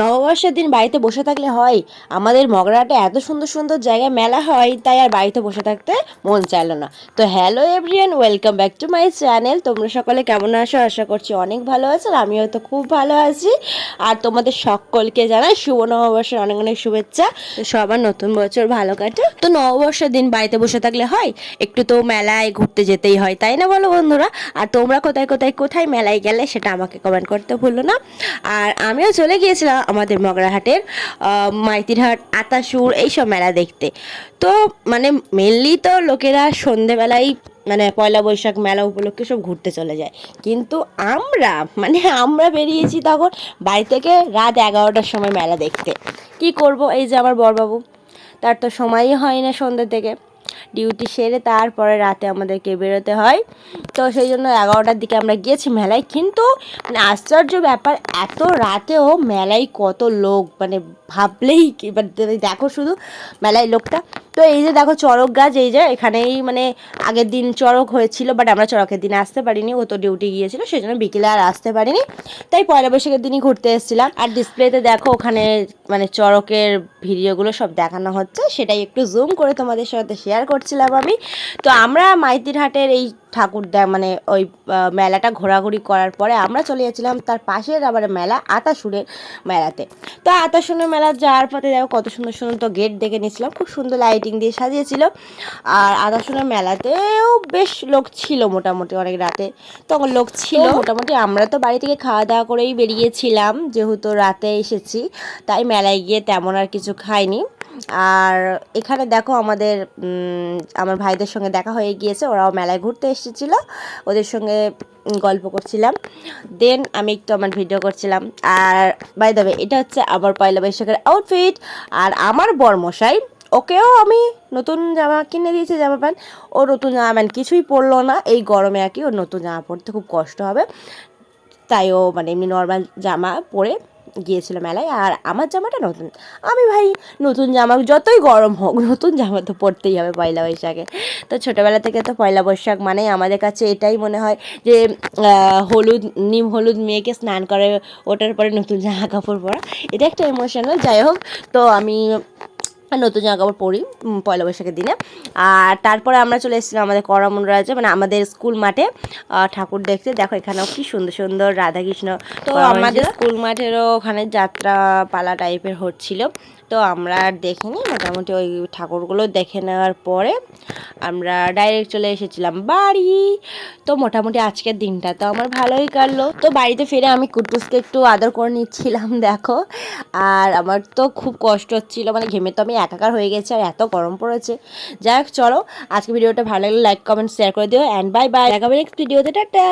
নববর্ষের দিন বাড়িতে বসে থাকলে হয়? আমাদের মগরাহাটে এত সুন্দর সুন্দর জায়গায় মেলা হয়, তাই আর বাড়িতে বসে থাকতে মন চাইলো না। তো hello everyone, welcome back to my channel. তোমরা সকলে কেমন আছো? আশা করছি অনেক ভালো আছো, আর আমিও তো খুব ভালো আছি। আর তোমাদের সকলকে জানাই শুভ নববর্ষের অনেক অনেক শুভেচ্ছা। তো সবার নতুন বছর ভালো কাটে। তো নববর্ষের দিন বাড়িতে বসে থাকলে হয়? একটু তো মেলায় ঘুরতে যেতেই হয়, তাই না বলো বন্ধুরা? আর তোমরা কোথায় কোথায় কোথায় মেলায় গেলে সেটা আমাকে কমেন্ট করতে ভুলো না। আর আমিও চলে গিয়েছিলাম আমাদের মগরাহাটের মাইতিরহাট, আতাসুর এইসব মেলা দেখতে। তো মানে মেনলি তো লোকেরা সন্ধেবেলায় মানে পয়লা বৈশাখ মেলা উপলক্ষে সব ঘুরতে চলে যায়, কিন্তু আমরা বেরিয়েছি তখন বাড়ি থেকে রাত 11টার সময় মেলা দেখতে। কি করব, এই যে আমার বড়বাবু, তার তো সময়ই হয় না সন্ধ্যে থেকে ডিউটি সেরে তারপরে রাতে আমাদেরকে বেরোতে হয়। তো সেই জন্য 11টার দিকে আমরা গিয়েছি মেলায়। কিন্তু মানে আশ্চর্য ব্যাপার, এত রাতেও মেলায় কত লোক, মানে ভাবলেই দেখো শুধু মেলায় লোকটা। তো এই যে দেখো চড়ক গাছ, এই যে এখানেই মানে আগের দিন চড়ক হয়েছিল, বাট আমরা চড়কের দিনে আসতে পারিনি, ও তো ডিউটি গিয়েছিল, সেই জন্য বিকেলে আর আসতে পারিনি। তাই পয়লা বৈশাখের দিনই ঘুরতে এসেছিলাম। আর ডিসপ্লেতে দেখো ওখানে মানে চড়কের ভিডিওগুলো সব দেখানো হচ্ছে, সেটাই একটু জুম করে তোমাদের সাথে শেয়ার করছিলাম আমি। তো আমরা মাইতিরহাটের এই ঠাকুর মানে ওই মেলাটা ঘোরাঘুরি করার পরে আমরা চলে যাচ্ছিলাম তার পাশের আবার মেলা আতাসুরের মেলাতে। তো আতাসুরের মেলা যাওয়ার পথে দেখো কত সুন্দর সুন্দর তো গেট দেখে নিয়েছিলাম, খুব সুন্দর লাইটিং দিয়ে সাজিয়েছিল। আর আতাসুরের মেলাতেও বেশ লোক ছিল, মোটামুটি অনেক রাতে তখন লোক ছিল মোটামুটি। আমরা তো বাড়ি থেকে খাওয়া দাওয়া করেই বেরিয়েছিলাম, যেহেতু রাতে এসেছি, তাই মেলায় গিয়ে তেমন আর কিছু খাইনি। আর এখানে দেখো আমার ভাইদের সঙ্গে দেখা হয়ে গিয়েছে, ওরাও মেলায় ঘুরতে এসেছিলো, ওদের সঙ্গে গল্প করছিলাম, দেন আমি একটু আমার ভিডিও করছিলাম। আর বাই দ্য ওয়ে, এটা হচ্ছে আমার পয়লা বৈশাখের আউটফিট। আর আমার বরমশাই, ওকেও আমি নতুন জামা কিনে দিয়েছি, জামা প্যান্ট। ও নতুন জামা প্যান্ট কিছুই পরলো না এই গরমে, আর কি ওর নতুন জামা পরতে খুব কষ্ট হবে, তাই ও মানে এমনি নর্মাল জামা পরে গিয়েছিল মেলায়। আর আমার জামাটা নতুন, আমি ভাই নতুন জামা যতই গরম হোক নতুন জামা তো পরতেই হবে পয়লা বৈশাখে। তো ছোটোবেলা থেকে তো পয়লা বৈশাখ মানে আমাদের কাছে এটাই মনে হয় যে নিম হলুদ মেয়েকে স্নান করে ওটার পরে নতুন জামা কাপড় পরা, এটা একটা ইমোশনাল। যাই হোক, তো আমি নতুন জামা কাপড় পরি পয়লা বৈশাখের দিনে। আর তারপরে আমরা চলে এসেছিলাম আমাদের করমরাজে, মানে আমাদের স্কুল মাঠে ঠাকুর দেখতে। দেখো এখানেও কি সুন্দর সুন্দর রাধাকৃষ্ণ। তো আমাদের স্কুল মাঠেরও ওখানে যাত্রা পালা টাইপের হচ্ছিল, তো আমরা আর দেখিনি। মোটামুটি ওই ঠাকুরগুলো দেখে নেওয়ার পরে আমরা ডাইরেক্ট চলে এসেছিলাম বাড়ি। তো মোটামুটি আজকের দিনটা তো আমার ভালোই কাটলো। তো বাড়িতে ফিরে আমি কুটুসকে একটু আদর করে নিচ্ছিলাম দেখো। আর আমার তো খুব কষ্ট হচ্ছিলো, মানে ঘেমে তো আমি একাকার হয়ে গেছি, আর এত গরম পড়েছে। যাই হোক, চলো আজকে ভিডিওটা ভালো লাগলে লাইক কমেন্ট শেয়ার করে দিও, অ্যান্ড বাই বাই, দেখাবে নেক্সট ভিডিওতে, টাটা।